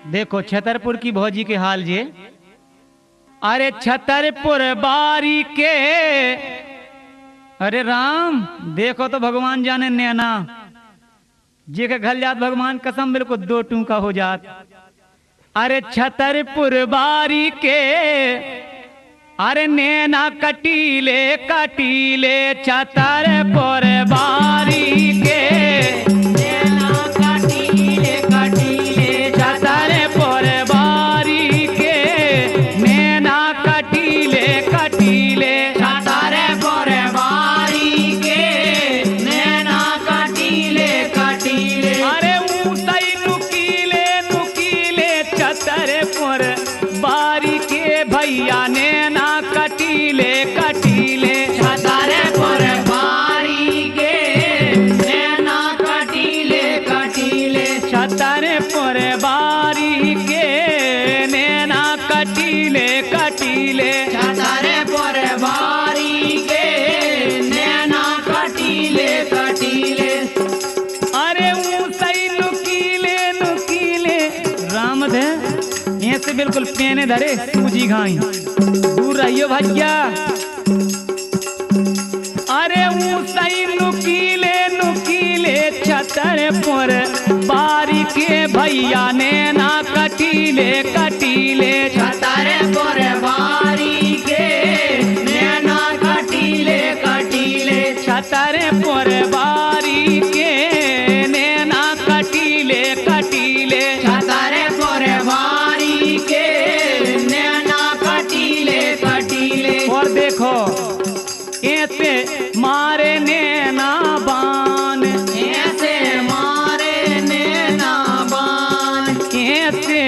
देखो छतरपुर की भौजी के हाल जे। अरे छतरपुर बारी के, अरे राम देखो तो भगवान जाने नैना जे के घल जात भगवान कसम बिल्कुल दो टूका हो जात। अरे छतरपुर बारी के, अरे नैना कटीले कटीले छतरपुर बारी के, नैना कटीले कटीले छतरपुर बारी के, नैना कटीले कटीले छतरपुर बारी के, नैना कटीले कटीले। अरे ऊंचाई नुकीले नुकीले छतरपुर बारी के भैया नैना कटीले कटीले छतरपुर बारी के, नैना कटीले कटीले छतरपुर बारी के, नैना कटीले कटीले छतरपुर बारी के, नैना कटीले कटीले। अरे ऊंचाई नुकीले नुकीले राम दे ऐसे बिल्कुल पेने धरे सूजी घाई दूर रहियो भैया। अरे ऊंचाई नुकीले नुकीले छतरपुर बारी के भैया नैना कटीले कटीले छतरपुर बारी के, नैना कटीले कटीले छतरपुर बारी के, नैना कटीले कटीले छतरपुर बारी के, नैना कटीले कटीले। और देखो ऐसे मारे नैना बान, ऐसे मारे नैना बान, ऐसे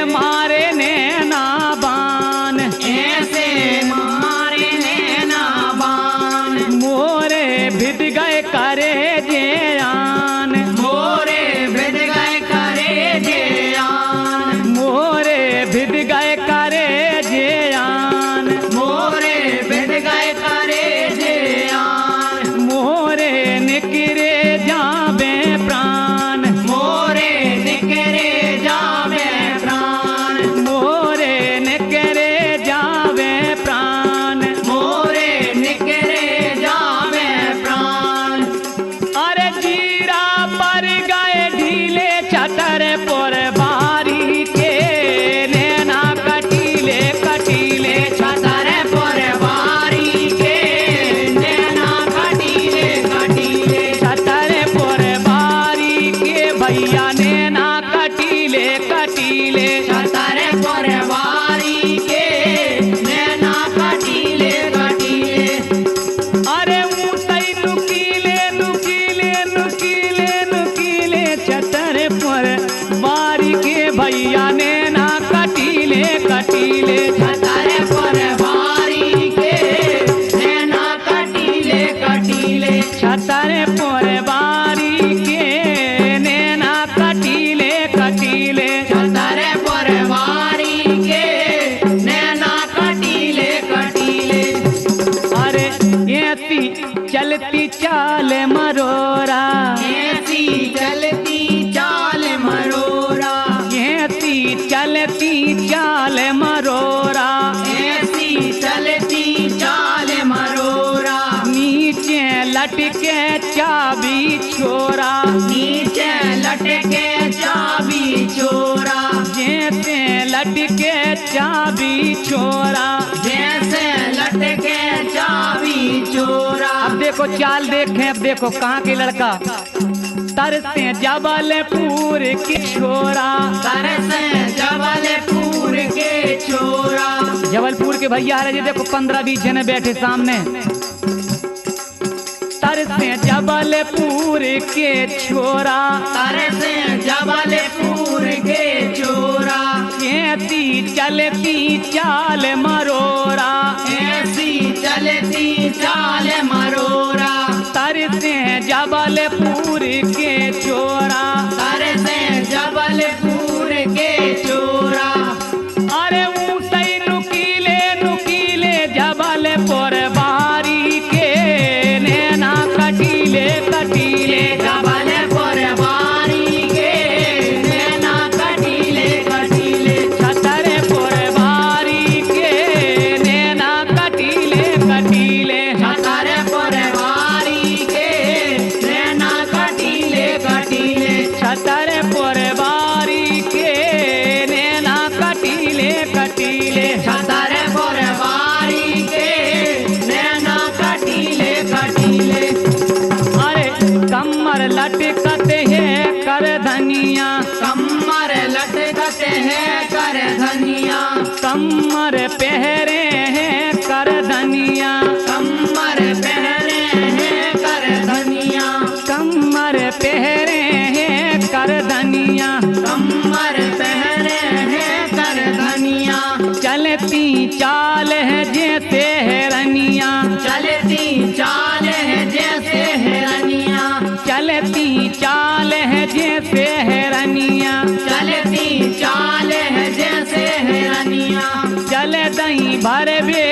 मारे नैना बान, ऐसे मारे नैना बान। मोरे भिद गए करे जेयान, मोरे भिद गए करे जेयान, मोरे भिद गए करे जेयान, मोरे भिद गए करे जेयान। मोरे निकरे जावे प्राण, मोरे निकरे जावे प्राण, मोरे निकरे जावे प्राण, मोरे निकरे जावे प्राण। अरे जीरा पर गए ढीले छतरपुर बारी के, नैना कटीले कटीले छतरपुर बारी के, नैना कटीले कटीले छतरपुर बारी के भैया नैना कटीले कटीले छतरपुर बारी के, नैना कटीले कटीले। अरे ऊंचाई नुकीले नुकीले नुकीले नुकीले छतरपुर बारी के भैया नैना कटीले कटीले छतरपुर बारी के, नैना कटीले कटीले छतरपुर बारी के, नैना कटीले कटीले छतरपुर बारी के, नैना कटीले कटीले। अरे ऐसी चलती चाल मरोरा, ऐसी चलती चाल मरोरा, ऐसी चलती चाल मरोरा, ऐसी चलती चाल मरोरा। नीचे लटके चाबी छोरा, नीचे लटके चाबी छोरा, जैसे लटके चाबी छोरा, जैसे लटके चाबी चोरा। अब देखो चाल देखें, अब देखो कहाँ के लड़का तरसे जबलपुर के छोरा, तरसे जबलपुर के छोरा। जबलपुर के भैया है देखो 15-20 जने बैठे सामने। तरसे जबलपुर के छोरा, तरसे जबलपुर के छोरा। ऐसी चलती चाल मरोरा, ऐसी चलती चाल मरोरा। तरसे जबलपुर के छोरा, तरसे जबलपुर के छोरा। अरे ऊंचाई नुकीले नुकीले जबलपुर बारी के, नैना कटीले कटीले जबलपुर बारी के, नैना कटीले कटीले। हैं कर धनिया, कमर पहरे हैं कर धनिया, कमर पहरे हैं कर धनिया, कमर पहरे हैं कर धनिया, कमर पहरे हैं कर धनिया, चलती चाल है जैसे हिरनिया, चलती चाल है जैसे हिरनिया, चलती चाल है जैसे हिरनिया, चलती चाल है जैसे हिरनिया, चल दही भर बे